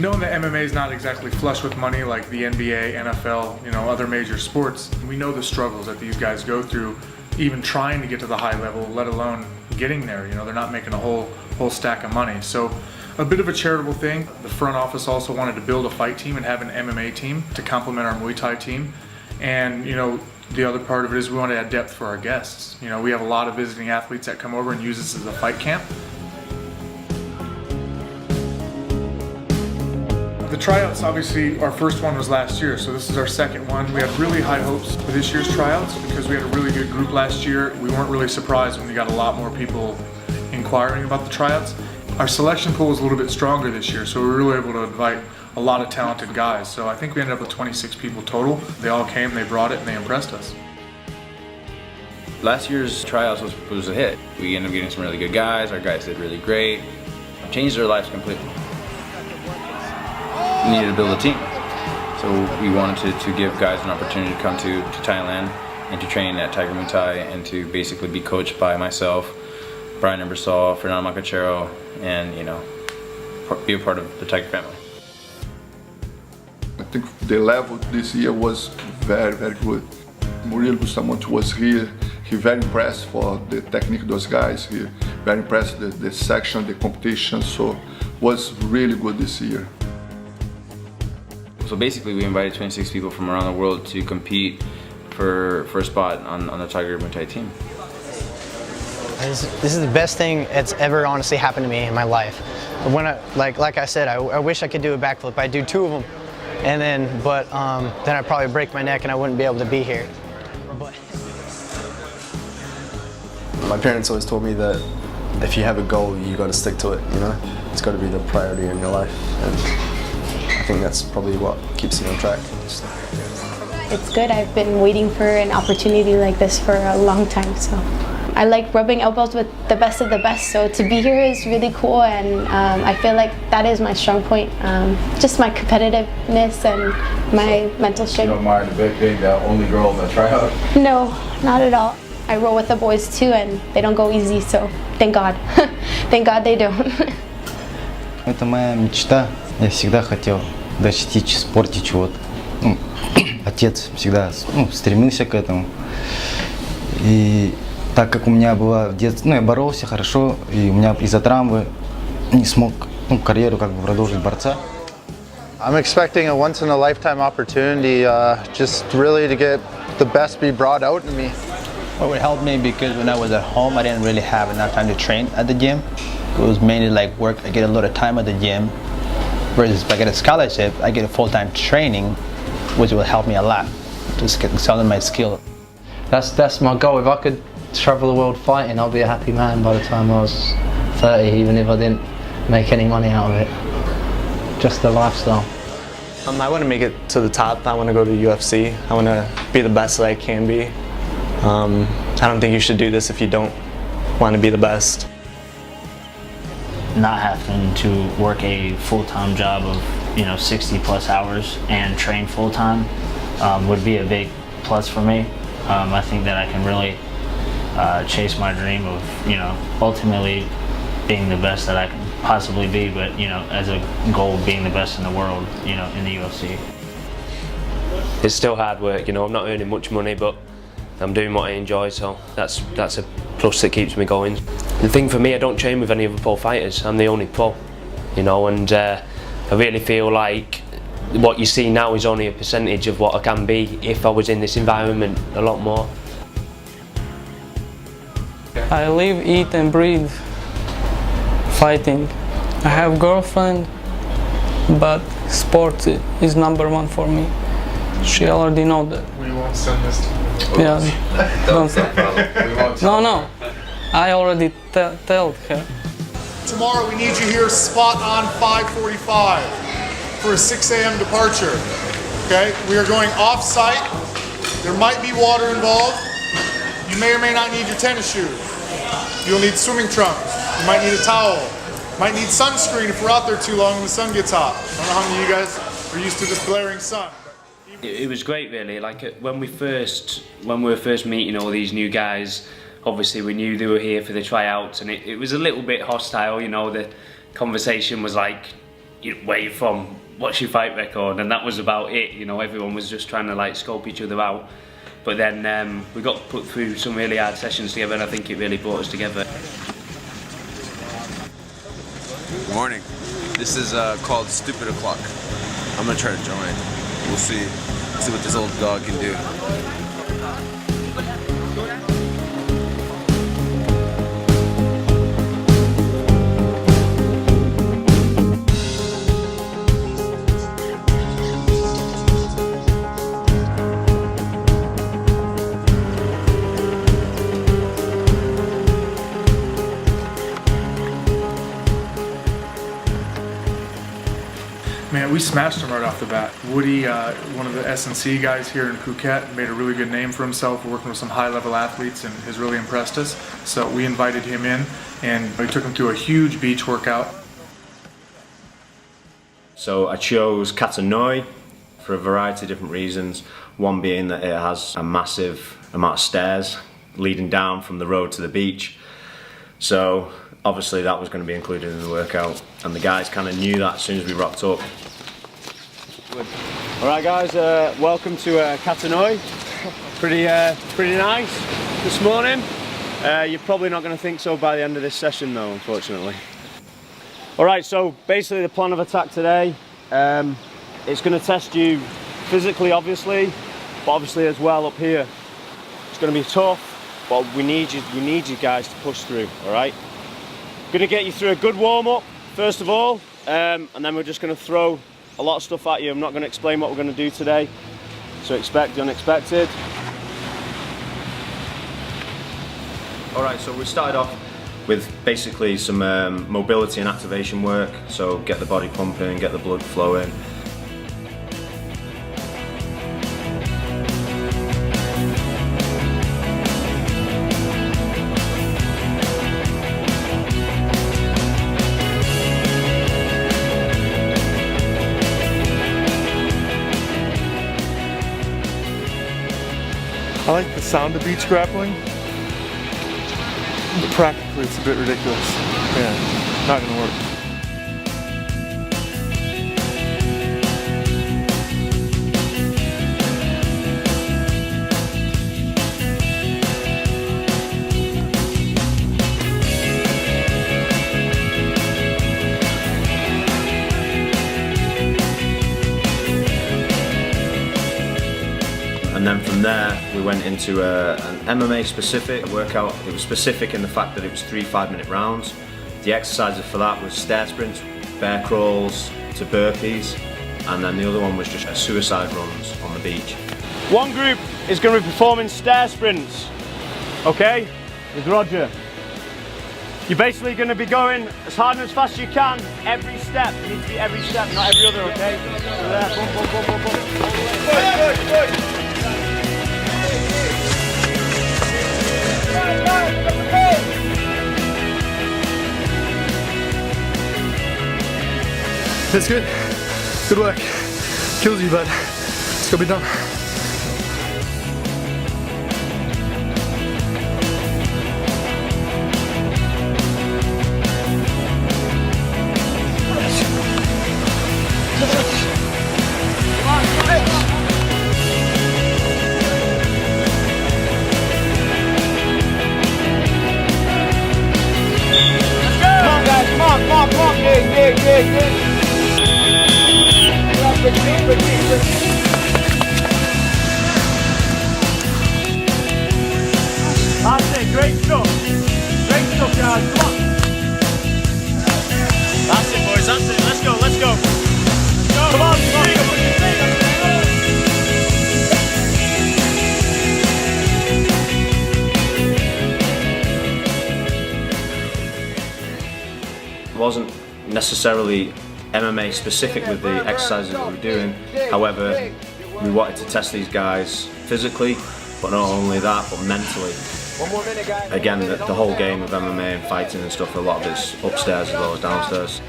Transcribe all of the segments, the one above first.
Knowing that MMA is not exactly flush with money like the NBA, NFL, other major sports, we know the struggles that these guys go through, even trying to get to the high level, let alone getting there. They're not making a whole stack of money. So a bit of a charitable thing. The front office also wanted to build a fight team and have an MMA team to complement our Muay Thai team. And the other part of it is we want to add depth for our guests. We have a lot of visiting athletes that come over and use this as a fight camp. The tryouts, obviously, our first one was last year, so this is our second one. We had really high hopes for this year's tryouts because we had a really good group last year. We weren't really surprised when we got a lot more people inquiring about the tryouts. Our selection pool was a little bit stronger this year, so we were really able to invite a lot of talented guys. So I think we ended up with 26 people total. They all came, they brought it, and they impressed us. Last year's tryouts was a hit. We ended up getting some really good guys. Our guys did really great. Changed their lives completely. We needed to build a team. So we wanted to give guys an opportunity to come to Thailand and to train at Tiger Muay Thai and to basically be coached by myself, Brian Ebersol, Fernando Macachero, and be a part of the Tiger family. I think the level this year was very, very good. Murilo Bustamante was here. He very impressed for the technique of those guys. He very impressed the section, the competition. So was really good this year. So basically we invited 26 people from around the world to compete for a spot on the Tiger Muay Thai team. This is the best thing that's ever honestly happened to me in my life. When like I said, I wish I could do a backflip. I do 2 of them, and then I'd probably break my neck and I wouldn't be able to be here. My parents always told me that if you have a goal, you got to stick to it. It's got to be the priority in your life, and I think that's probably what keeps me on track. It's good. I've been waiting for an opportunity like this for a long time. So I like rubbing elbows with the best of the best. So to be here is really cool, and I feel like that is my strong point. Just my competitiveness and my mental strength. You don't mind being the only girl in the tryout? No, not at all. I roll with the boys too, and they don't go easy. So thank God. Thank God they don't. Это моя мечта. Я всегда хотел достичь в спорте чего-то. Отец всегда стремился к этому. И так как у меня было в детстве, я боролся хорошо, и у меня из-за травмы не смог карьеру продолжить борца. I'm expecting a once-in-a-lifetime opportunity, just really to get the best be brought out in me. Well, it helped me because when I was at home, I didn't really have enough time to train at the gym. It was mainly like work. I get a lot of time at the gym. Whereas if I get a scholarship, I get a full-time training, which will help me a lot. Just excelling my skill. That's my goal. If I could travel the world fighting, I'll be a happy man by the time I was 30, even if I didn't make any money out of it. Just the lifestyle. I want to make it to the top. I want to go to UFC. I want to be the best that I can be. I don't think you should do this if you don't want to be the best. Not having to work a full-time job of 60 plus hours and train full-time would be a big plus for me. I think that I can really chase my dream of ultimately being the best that I can possibly be, but as a goal of being the best in the world in the UFC. It's still hard work, I'm not earning much money, but I'm doing what I enjoy, so that's a plus that keeps me going. The thing for me, I don't train with any other pro fighters. I'm the only pro, and I really feel like what you see now is only a percentage of what I can be if I was in this environment a lot more. I live, eat and breathe fighting. I have a girlfriend, but sport is #1 for me. She already knows that. We won't send this to you. Yeah, don't say. No. I already told her. Tomorrow we need you here spot on 5:45 for a 6 a.m. departure. Okay, we are going off-site. There might be water involved. You may or may not need your tennis shoes. You'll need swimming trunks. You might need a towel. Might need sunscreen if we're out there too long and the sun gets hot. I don't know how many of you guys are used to this glaring sun. It was great, really. Like when we were first meeting all these new guys, obviously we knew they were here for the tryouts, and it was a little bit hostile. The conversation was like, where you from, what's your fight record, and that was about it. You know, everyone was just trying to like scope each other out. But then we got put through some really hard sessions together, and I think it really brought us together. Good morning. This is called Stupid O'Clock. I'm gonna try to join. We'll see what this old dog can do. Man, we smashed him right off the bat. Woody, one of the S&C guys here in Phuket, made a really good name for himself working with some high-level athletes and has really impressed us. So we invited him in and we took him through a huge beach workout. So I chose Kata Noi for a variety of different reasons. One being that it has a massive amount of stairs leading down from the road to the beach. So obviously that was going to be included in the workout, and the guys kind of knew that as soon as we rocked up. Alright guys, welcome to Kata Noi. Pretty nice this morning. You're probably not going to think so by the end of this session though, unfortunately. Alright, so basically the plan of attack today, it's going to test you physically obviously, but obviously as well up here. It's going to be tough, but we need you guys to push through, alright? Going to get you through a good warm-up first of all, and then we're just going to throw a lot of stuff at you. I'm not going to explain what we're going to do today, so expect the unexpected. Alright, so we started off with basically some mobility and activation work, so get the body pumping, get the blood flowing. I like the sound of beach grappling, but practically it's a bit ridiculous. Yeah, not gonna work. And then from there we went into an MMA specific workout. It was specific in the fact that it was 3 5-minute rounds. The exercises for that was stair sprints, bear crawls to burpees, and then the other one was just suicide runs on the beach. One group is going to be performing stair sprints, okay, with Roger. You're basically going to be going as hard and as fast as you can, every step. You need to be every step, not every other, okay? So there, boom, boom, boom, boom, boom. Good. That's good. Good work. Kills you, but it's gonna be done. Come on, good. That's it, great stuff, guys, come on. That's it, boys, that's it, let's go. Come on, It wasn't necessarily MMA specific with the exercises that we were doing. However, we wanted to test these guys physically, but not only that, but mentally. Again, the whole game of MMA and fighting and stuff, a lot of it's upstairs as well as downstairs.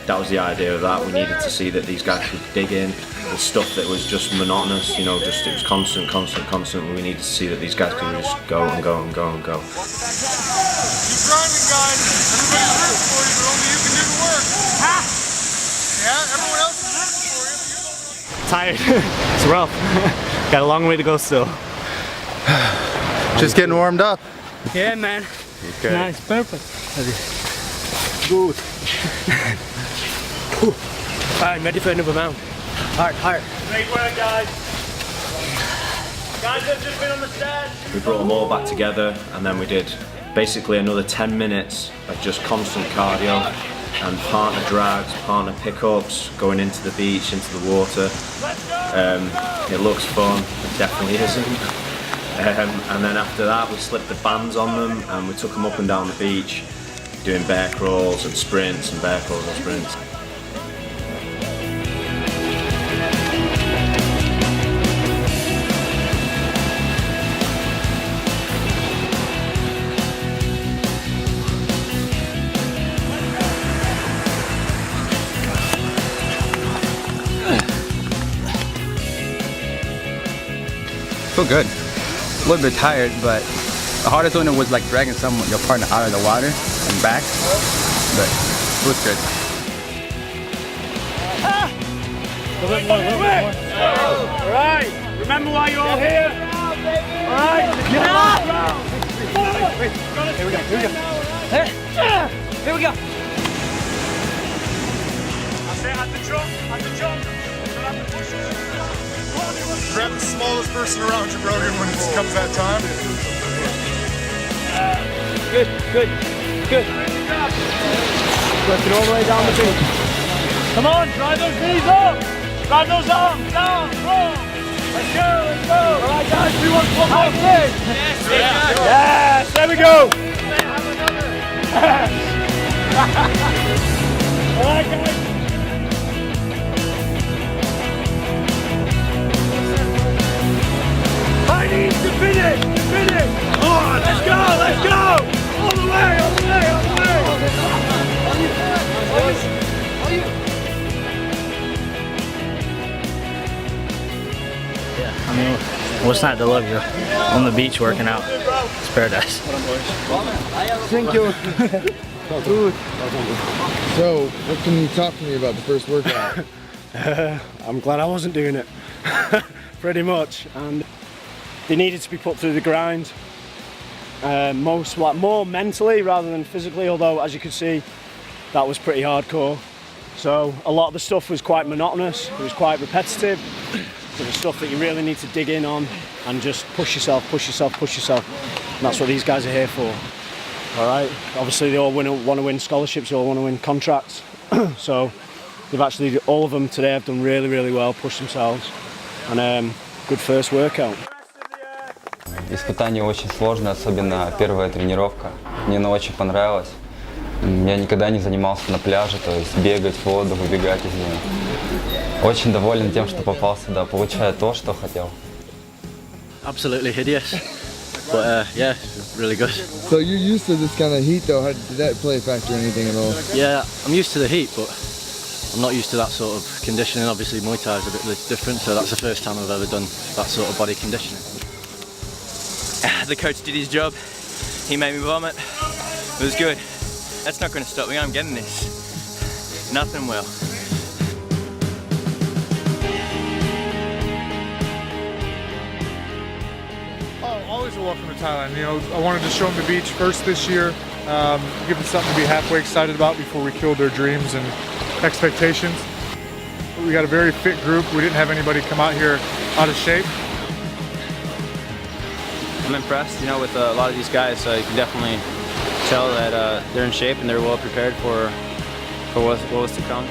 That was the idea of that. We needed to see that these guys could dig in. The stuff that was just monotonous, you know, it was constant. We needed to see that these guys could just go and go. Keep grinding, guys. Everybody's rooting for you, but only you can do the work. Tired. It's rough. Got a long way to go still. Just getting warmed up. Yeah, man. Okay. Nice, perfect. Good. Alright, ready for another round. Hard. Great work, guys. Guys have just been on the stairs. We brought them all back together, and then we did basically another 10 minutes of just constant cardio and partner drags, partner pickups, going into the beach, into the water. It looks fun, it definitely isn't. And then after that we slipped the bands on them and we took them up and down the beach doing bear crawls and sprints and bear crawls and sprints. Feel good. A little bit tired, but the hardest one was like dragging your partner out of the water and back, but it was good. Alright, remember why you're all here? Alright, Here we go. Here we go. That's it, at the jump. Grab the smallest person around you, Brogan, when it comes that time. Good. Working all the way down the beach. Come on, drive those knees up. Drive those arms down, wrong. Let's go. All right, guys, 3, 1, 4, 5, 6. Yes, there we go. All right, guys. I need to finish! Come on, let's go! All the way! Yeah, I mean, what's not to love? You're on the beach working out. It's paradise. Thank you. So, what can you talk to me about the first workout? I'm glad I wasn't doing it. Pretty much. And they needed to be put through the grind. More mentally rather than physically, although as you can see, that was pretty hardcore. So a lot of the stuff was quite monotonous, it was quite repetitive. There was stuff that you really need to dig in on and just push yourself. And that's what these guys are here for. All right, obviously they all want to win scholarships, they all want to win contracts. So they've actually, all of them today have done really well, pushed themselves. And good first workout. Испытание очень сложное, особенно первая тренировка. Мне она очень понравилась. Я никогда не занимался на пляже, то есть бегать в воду, выбегать из нее. Очень доволен тем, что попал сюда, получаю то, что хотел. Absolutely hideous, but yeah, really good. So you're used to this kind of heat though, did that play a factor in anything at all? Yeah, I'm used to the heat, but I'm not used to that sort of conditioning. Obviously Muay Thai is a bit different, so that's the first time I've ever done that sort of body conditioning. The coach did his job. He made me vomit. It was good. That's not going to stop me. I'm getting this. Nothing will. Always a welcome to Thailand. You know, I wanted to show them the beach first this year, give them something to be halfway excited about before we killed their dreams and expectations. We got a very fit group. We didn't have anybody come out here out of shape. I'm impressed, you know, with a lot of these guys. You can definitely tell that they're in shape and they're well prepared for what was to come.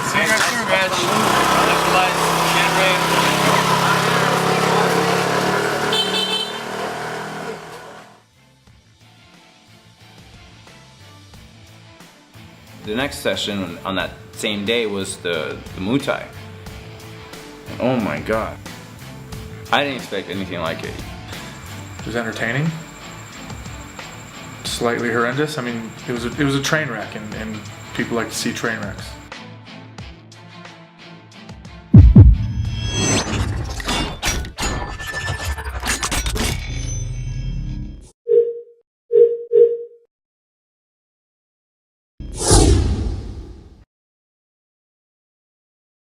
See you guys soon, man. The next session on that same day was the Muay Thai. Oh my god. I didn't expect anything like it. It was entertaining. slightly horrendous. I mean, it was a train wreck, and people like to see train wrecks.